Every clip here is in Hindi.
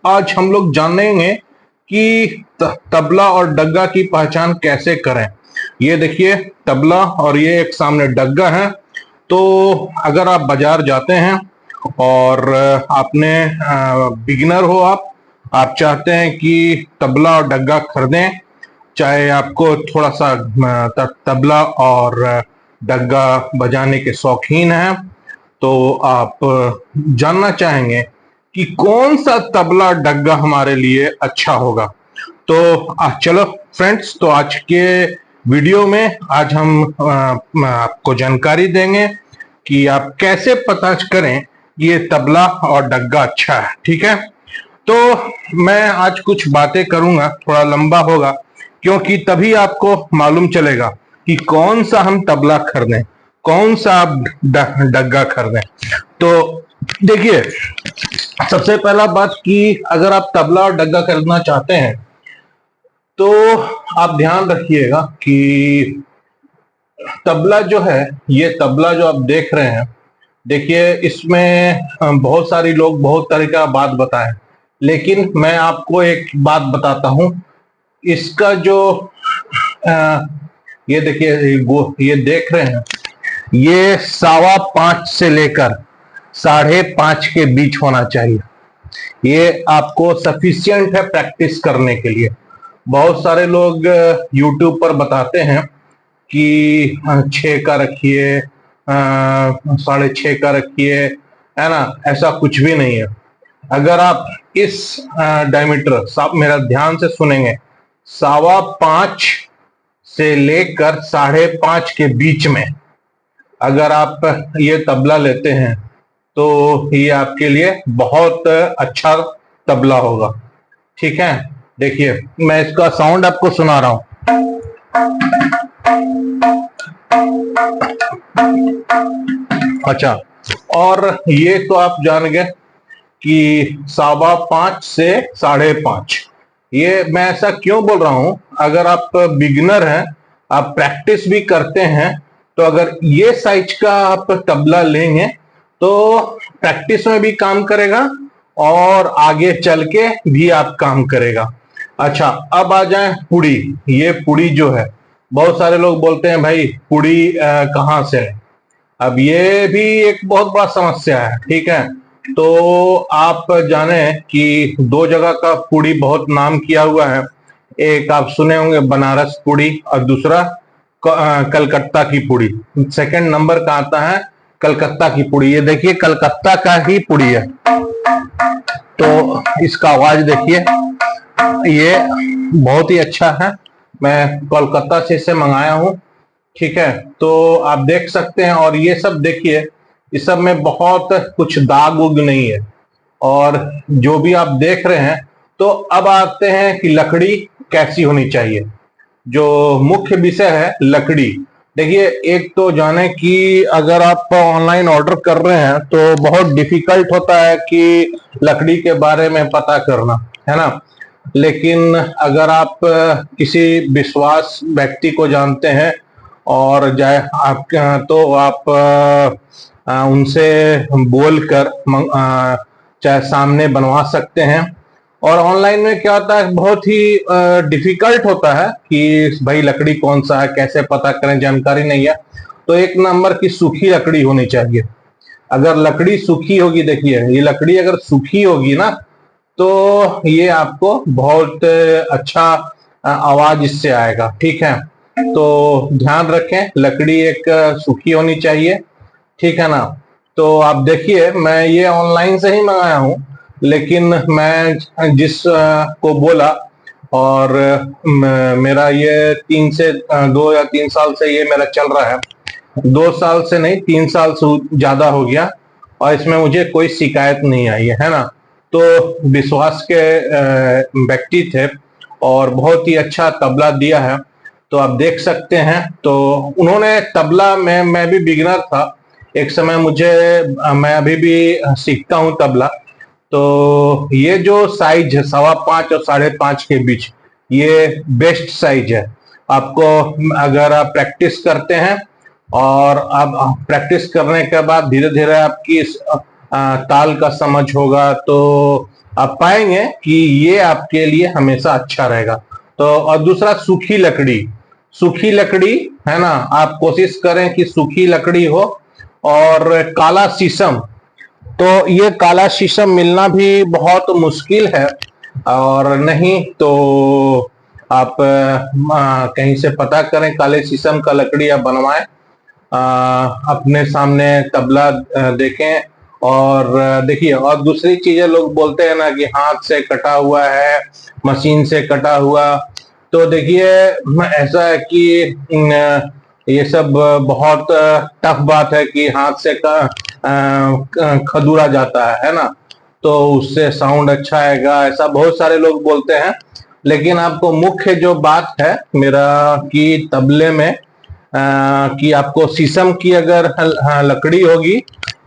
आज हम लोग जानेंगे कि तबला और डग्गा की पहचान कैसे करें। ये देखिए तबला और ये एक सामने डग्गा है। तो अगर आप बाजार जाते हैं और आपने बिगिनर हो, आप चाहते हैं कि तबला और डग्गा खरीदें, चाहे आपको थोड़ा सा तबला और डग्गा बजाने के शौकीन हैं, तो आप जानना चाहेंगे कि कौन सा तबला डग्गा हमारे लिए अच्छा होगा। तो चलो फ्रेंड्स, तो आज के वीडियो में आज हम आपको जानकारी देंगे कि आप कैसे पता करें ये तबला और डग्गा अच्छा है। ठीक है, तो मैं आज कुछ बातें करूंगा, थोड़ा लंबा होगा, क्योंकि तभी आपको मालूम चलेगा कि कौन सा हम तबला खरीदें, कौन सा आप डग्गा खरीदें। तो देखिए, सबसे पहला बात कि अगर आप तबला और डग्गा खरीदना चाहते हैं तो आप ध्यान रखिएगा कि तबला जो है, ये तबला जो आप देख रहे हैं, देखिए इसमें बहुत सारी लोग बहुत तरह का बात बताएं, लेकिन मैं आपको एक बात बताता हूं। इसका जो ये देखिए, ये देख रहे हैं, ये 5.25 से लेकर 5.5 के बीच होना चाहिए। ये आपको सफिशियंट है प्रैक्टिस करने के लिए। बहुत सारे लोग YouTube पर बताते हैं कि 6 का रखिए, 6.5 का रखिए, है ना। ऐसा कुछ भी नहीं है। अगर आप इस डायमीटर, मेरा ध्यान से सुनेंगे, 5.25 से लेकर 5.5 के बीच में अगर आप ये तबला लेते हैं तो ये आपके लिए बहुत अच्छा तबला होगा। ठीक है, देखिए मैं इसका साउंड आपको सुना रहा हूं। अच्छा, और ये तो आप जान गए कि 5.25 से 5.5। ये मैं ऐसा क्यों बोल रहा हूं, अगर आप बिगिनर हैं, आप प्रैक्टिस भी करते हैं, तो अगर ये साइज का आप तबला लेंगे तो प्रैक्टिस में भी काम करेगा और आगे चल के भी आप काम करेगा। अच्छा, अब आ जाए पुड़ी। ये पुड़ी जो है, बहुत सारे लोग बोलते हैं भाई पुड़ी कहाँ से है। अब ये भी एक बहुत बड़ा समस्या है। ठीक है, तो आप जाने कि 2 जगह का पुड़ी बहुत नाम किया हुआ है। एक आप सुने होंगे बनारस पुड़ी, और दूसरा कलकत्ता की पुड़ी। सेकंड नंबर का आता है कलकत्ता की पुड़ी। ये देखिए कलकत्ता का ही पुड़ी है। तो इसका आवाज देखिए, ये बहुत ही अच्छा है। मैं कोलकाता से इसे मंगाया हूँ। ठीक है, तो आप देख सकते हैं, और ये सब देखिए, इस सब में बहुत कुछ दाग उग नहीं है। और जो भी आप देख रहे हैं, तो अब आते हैं कि लकड़ी कैसी होनी चाहिए। जो मुख्य विषय है लकड़ी। देखिए, एक तो जाने कि अगर आप ऑनलाइन ऑर्डर कर रहे हैं तो बहुत डिफिकल्ट होता है कि लकड़ी के बारे में पता करना, है ना। लेकिन अगर आप किसी विश्वास व्यक्ति को जानते हैं और जाए आप, तो आप उनसे बोलकर चाहे सामने बनवा सकते हैं। और ऑनलाइन में क्या होता है, बहुत ही डिफिकल्ट होता है कि भाई लकड़ी कौन सा है, कैसे पता करें, जानकारी नहीं है। तो एक नंबर की सूखी लकड़ी होनी चाहिए। अगर लकड़ी सूखी होगी, देखिए ये लकड़ी अगर सूखी होगी ना, तो ये आपको बहुत अच्छा आवाज इससे आएगा। ठीक है, तो ध्यान रखें, लकड़ी एक सूखी होनी चाहिए। ठीक है ना। तो आप देखिए, मैं ये ऑनलाइन से ही मंगाया हूँ, लेकिन मैं जिस को बोला, और मेरा ये 2 या 3 साल से ये मेरा चल रहा है। 2 साल से नहीं, 3 साल से ज्यादा हो गया, और इसमें मुझे कोई शिकायत नहीं आई है ना। तो विश्वास के व्यक्ति थे और बहुत ही अच्छा तबला दिया है। तो आप देख सकते हैं, तो उन्होंने तबला में, मैं भी बिगिनर था एक समय, मैं अभी भी सीखता हूँ तबला। तो ये जो साइज है 5.25 और 5.5 के बीच, ये बेस्ट साइज है। आपको अगर आप प्रैक्टिस करते हैं और आप प्रैक्टिस करने के बाद धीरे धीरे आपकी ताल का समझ होगा, तो आप पाएंगे कि ये आपके लिए हमेशा अच्छा रहेगा। तो और दूसरा सूखी लकड़ी, सूखी लकड़ी है ना, आप कोशिश करें कि सूखी लकड़ी हो। और काला शीशम, तो ये काला शीशम मिलना भी बहुत मुश्किल है, और नहीं तो आप कहीं से पता करें, काले शीशम का लकड़ी आप बनवाएं। अपने सामने तबला देखें और देखिए। और दूसरी चीजें लोग बोलते हैं ना कि हाथ से कटा हुआ है, मशीन से कटा हुआ, तो देखिए ऐसा है कि ये सब बहुत टफ बात है कि हाथ से खदुरा जाता है ना, तो उससे साउंड अच्छा आएगा, ऐसा बहुत सारे लोग बोलते हैं। लेकिन आपको मुख्य जो बात है मेरा कि तबले में कि आपको शीशम की अगर लकड़ी होगी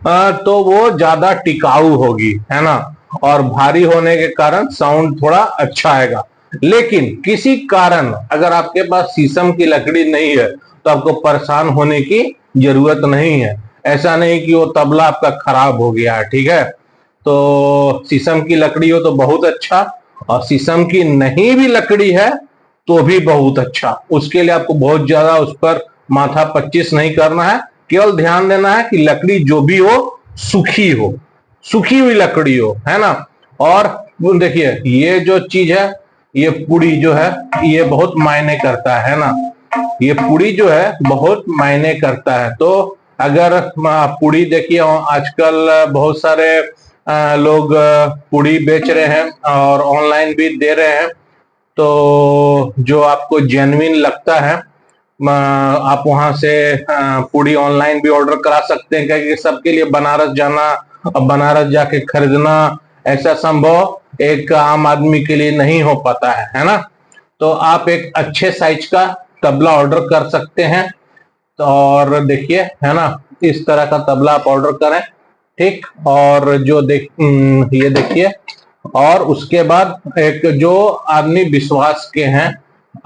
तो वो ज्यादा टिकाऊ होगी, है ना, और भारी होने के कारण साउंड थोड़ा अच्छा आएगा। लेकिन किसी कारण अगर आपके पास शीशम की लकड़ी नहीं है तो आपको परेशान होने की जरूरत नहीं है। ऐसा नहीं कि वो तबला आपका खराब हो गया है, ठीक है। तो शीशम की लकड़ी हो तो बहुत अच्छा, और शीशम की नहीं भी लकड़ी है तो भी बहुत अच्छा। उसके लिए आपको बहुत ज्यादा उस पर माथा पच्चीस नहीं करना है, केवल ध्यान देना है कि लकड़ी जो भी हो सूखी हो, सूखी हुई लकड़ी हो, है ना। और देखिए ये जो चीज है, ये पुड़ी जो है ये बहुत मायने करता है ना, ये पुड़ी जो है बहुत मायने करता है। तो अगर पुड़ी देखिए आजकल बहुत सारे लोग पुड़ी बेच रहे हैं और ऑनलाइन भी दे रहे हैं। तो जो आपको जेन्युइन लगता है आप वहां से पूरी ऑनलाइन भी ऑर्डर करा सकते हैं, क्योंकि सबके लिए बनारस जाना और बनारस जाके खरीदना ऐसा संभव एक आम आदमी के लिए नहीं हो पाता है ना। तो आप एक अच्छे साइज का तबला ऑर्डर कर सकते हैं। और देखिए है ना, इस तरह का तबला आप ऑर्डर करें, ठीक। और जो ये देखिए, और उसके बाद एक जो आदमी विश्वास के हैं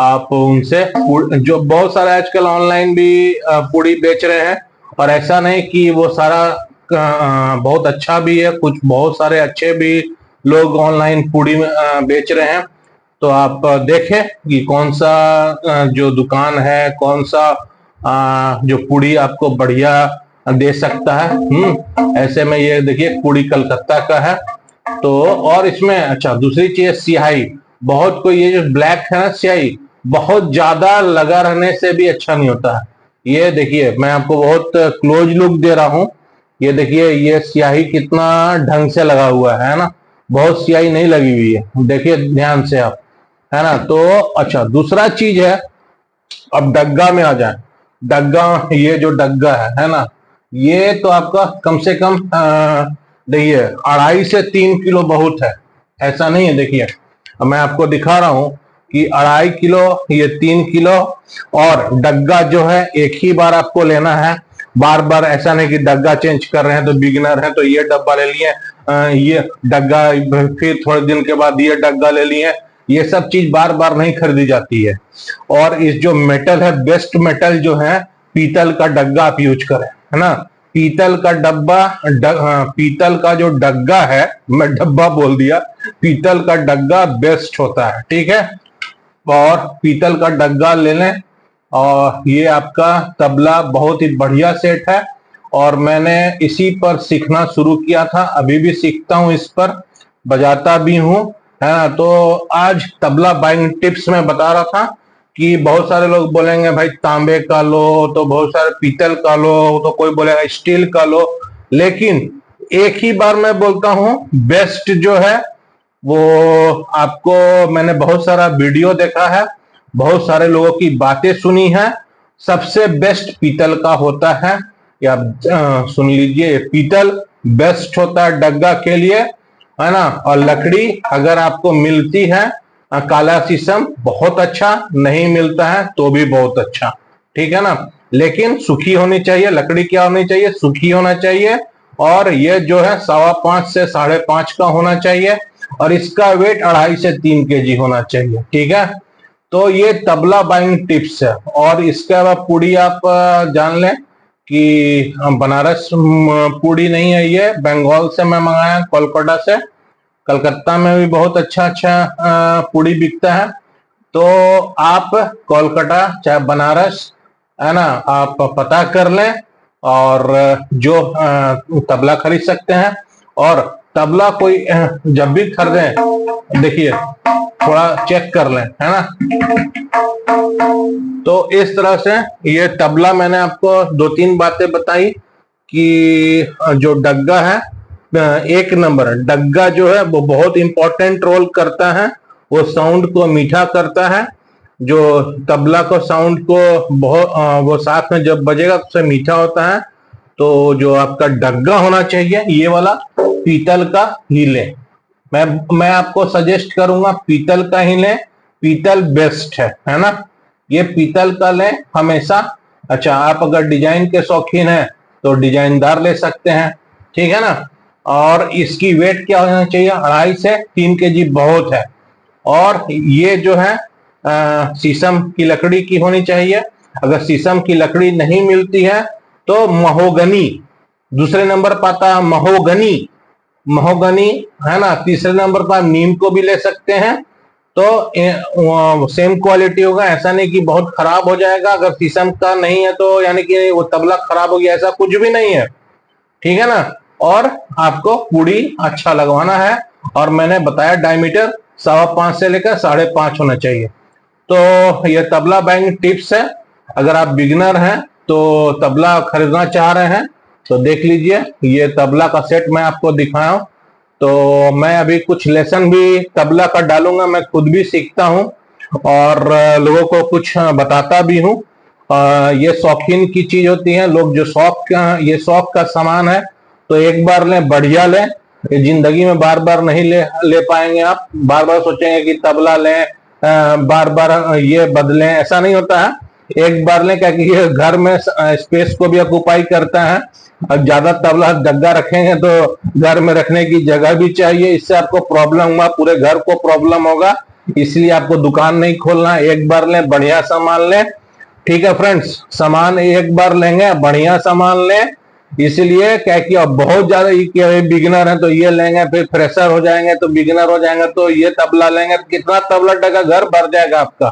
आप उनसे, जो बहुत सारे आजकल ऑनलाइन भी पूड़ी बेच रहे हैं, और ऐसा नहीं कि वो सारा बहुत अच्छा भी है, कुछ बहुत सारे अच्छे भी लोग ऑनलाइन पूड़ी बेच रहे हैं। तो आप देखें कि कौन सा जो दुकान है, कौन सा जो पूड़ी आपको बढ़िया दे सकता है। ऐसे में ये देखिए पूड़ी कलकत्ता का है। तो और इसमें अच्छा दूसरी चीज स्याही, बहुत कोई ये जो ब्लैक है ना स्याही, बहुत ज्यादा लगा रहने से भी अच्छा नहीं होता है। ये देखिए मैं आपको बहुत क्लोज लुक दे रहा हूं, ये देखिए ये स्याही कितना ढंग से लगा हुआ है ना, बहुत स्याही नहीं लगी हुई है, देखिए ध्यान से आप, है ना। तो अच्छा दूसरा चीज है, अब डग्गा में आ जाए। डग्गा, ये जो डग्गा है ना, ये तो आपका कम से कम देखिए 2.5 से 3 किलो बहुत है, ऐसा नहीं है। देखिए मैं आपको दिखा रहा हूं कि 2.5 किलो, ये 3 किलो। और डग्गा जो है एक ही बार आपको लेना है, बार बार ऐसा नहीं कि डग्गा चेंज कर रहे हैं तो बिगिनर है तो ये डब्बा ले लिए, ये डग्गा फिर थोड़े दिन के बाद ये डग्गा ले लिए, ये सब चीज बार बार नहीं खरीदी जाती है। और इस जो मेटल है, बेस्ट मेटल जो है, पीतल का डग्गा आप यूज करें, है ना। पीतल का डब्बा, पीतल का जो डग्गा है, मैं डब्बा बोल दिया, पीतल का डग्गा बेस्ट होता है, ठीक है। और पीतल का डग्गा ले लें, और ये आपका तबला बहुत ही बढ़िया सेट है। और मैंने इसी पर सीखना शुरू किया था, अभी भी सीखता हूं, इस पर बजाता भी हूं, है ना। तो आज तबला बाइंग टिप्स में बता रहा था कि बहुत सारे लोग बोलेंगे भाई तांबे का लो, तो बहुत सारे पीतल का लो, तो कोई बोलेगा स्टील का लो। लेकिन एक ही बार मैं बोलता हूं, बेस्ट जो है वो आपको, मैंने बहुत सारा वीडियो देखा है, बहुत सारे लोगों की बातें सुनी है, सबसे बेस्ट पीतल का होता है। या सुन लीजिए, पीतल बेस्ट होता है डग्गा के लिए, है ना। और लकड़ी अगर आपको मिलती है काला शीशम, बहुत अच्छा, नहीं मिलता है तो भी बहुत अच्छा, ठीक है ना। लेकिन सूखी होनी चाहिए लकड़ी, क्या होनी चाहिए, सूखी होना चाहिए। और ये जो है 5.25 से 5.5 का होना चाहिए, और इसका वेट 2.5 से 3 kg होना चाहिए, ठीक है। तो ये तबला बाइंग टिप्स है। और इसके अलावा पूड़ी आप जान लें कि बनारस पूड़ी नहीं है, ये बंगाल से मैं मंगाया, कोलकाता से, कलकत्ता में भी बहुत अच्छा अच्छा पूड़ी बिकता है। तो आप कोलकाता चाहे बनारस, है ना, आप पता कर लें और जो तबला खरीद सकते हैं। और तबला कोई जब भी खरीदें, देखिए थोड़ा चेक कर लें, है ना। तो इस तरह से ये तबला मैंने आपको 2-3 बातें बताई कि जो डग्गा है, एक नंबर डग्गा जो है वो बहुत इंपॉर्टेंट रोल करता है। वो साउंड को मीठा करता है। जो तबला को साउंड को बहुत वो साथ में जब बजेगा तो उससे मीठा होता है। तो जो आपका डग्गा होना चाहिए ये वाला पीतल का ही लें। मैं आपको सजेस्ट करूंगा पीतल का ही लें, पीतल बेस्ट है ना। ये पीतल का लें हमेशा। अच्छा, आप अगर डिजाइन के शौकीन हैं तो डिजाइनदार ले सकते हैं, ठीक है ना। और इसकी वेट क्या होना चाहिए, 2.5 से 3 केजी बहुत है। और ये जो है शीशम की लकड़ी की होनी चाहिए। अगर शीशम की लकड़ी नहीं मिलती है तो महोगनी दूसरे नंबर पर आता है, महोगनी है ना। तीसरे नंबर पर नीम को भी ले सकते हैं। तो सेम क्वालिटी होगा, ऐसा नहीं कि बहुत खराब हो जाएगा। अगर शीशम का नहीं है तो यानी कि वो तबला खराब हो गया, ऐसा कुछ भी नहीं है, ठीक है ना। और आपको पूड़ी अच्छा लगवाना है। और मैंने बताया डायमीटर 5.25 से लेकर 5.5 होना चाहिए। तो ये तबला बैंग टिप्स है। अगर आप बिगिनर हैं तो तबला खरीदना चाह रहे हैं तो देख लीजिए, ये तबला का सेट मैं आपको दिखाया हूं। तो मैं अभी कुछ लेसन भी तबला का डालूंगा, मैं खुद भी सीखता हूं और लोगों को कुछ बताता भी हूं। ये शौकीन की चीज होती है, लोग जो ये शौक का सामान है तो एक बार लें, बढ़िया लें। ये जिंदगी में बार बार नहीं ले पाएंगे। आप बार बार सोचेंगे कि तबला लें, बार बार ये बदलें, ऐसा नहीं होता है। एक बार लें, क्या कि ये घर में स्पेस को भी ऑक्युपाई करता है। अब ज्यादा तबला डग्गा रखेंगे तो घर में रखने की जगह भी चाहिए, इससे आपको प्रॉब्लम हुआ, पूरे घर को प्रॉब्लम होगा। इसलिए आपको दुकान नहीं खोलना, एक बार लें, बढ़िया सामान लें, ठीक है फ्रेंड्स। सामान एक बार लेंगे, बढ़िया सामान लें। इसलिए क्या कि अब बहुत ज्यादा बिगिनर है तो ये लेंगे, फिर फ्रेशर हो जाएंगे तो बिगिनर हो जाएंगे तो ये तबला लेंगे, कितना तबला डग्गा घर भर जाएगा आपका,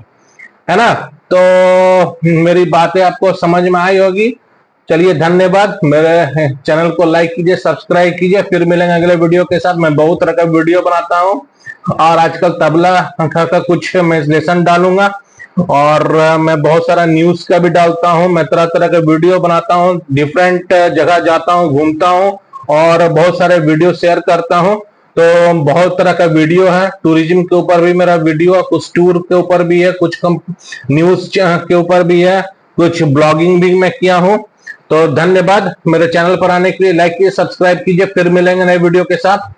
है ना। तो मेरी बातें आपको समझ में आई होगी। चलिए, धन्यवाद। मेरे चैनल को लाइक कीजिए, सब्सक्राइब कीजिए। फिर मिलेंगे अगले वीडियो के साथ। मैं बहुत तरह का वीडियो बनाता हूँ और आजकल तबला का कुछ मैं लेसन डालूंगा। और मैं बहुत सारा न्यूज का भी डालता हूँ। मैं तरह तरह के वीडियो बनाता हूँ, डिफरेंट जगह जाता हूँ, घूमता हूँ और बहुत सारे वीडियो शेयर करता हूँ। तो बहुत तरह का वीडियो है, टूरिज्म के ऊपर भी मेरा वीडियो है, कुछ टूर के ऊपर भी है, कुछ न्यूज के ऊपर भी है, कुछ ब्लॉगिंग भी मैं किया हूँ। तो धन्यवाद मेरे चैनल पर आने के लिए। लाइक कीजिए, सब्सक्राइब कीजिए। फिर मिलेंगे नए वीडियो के साथ।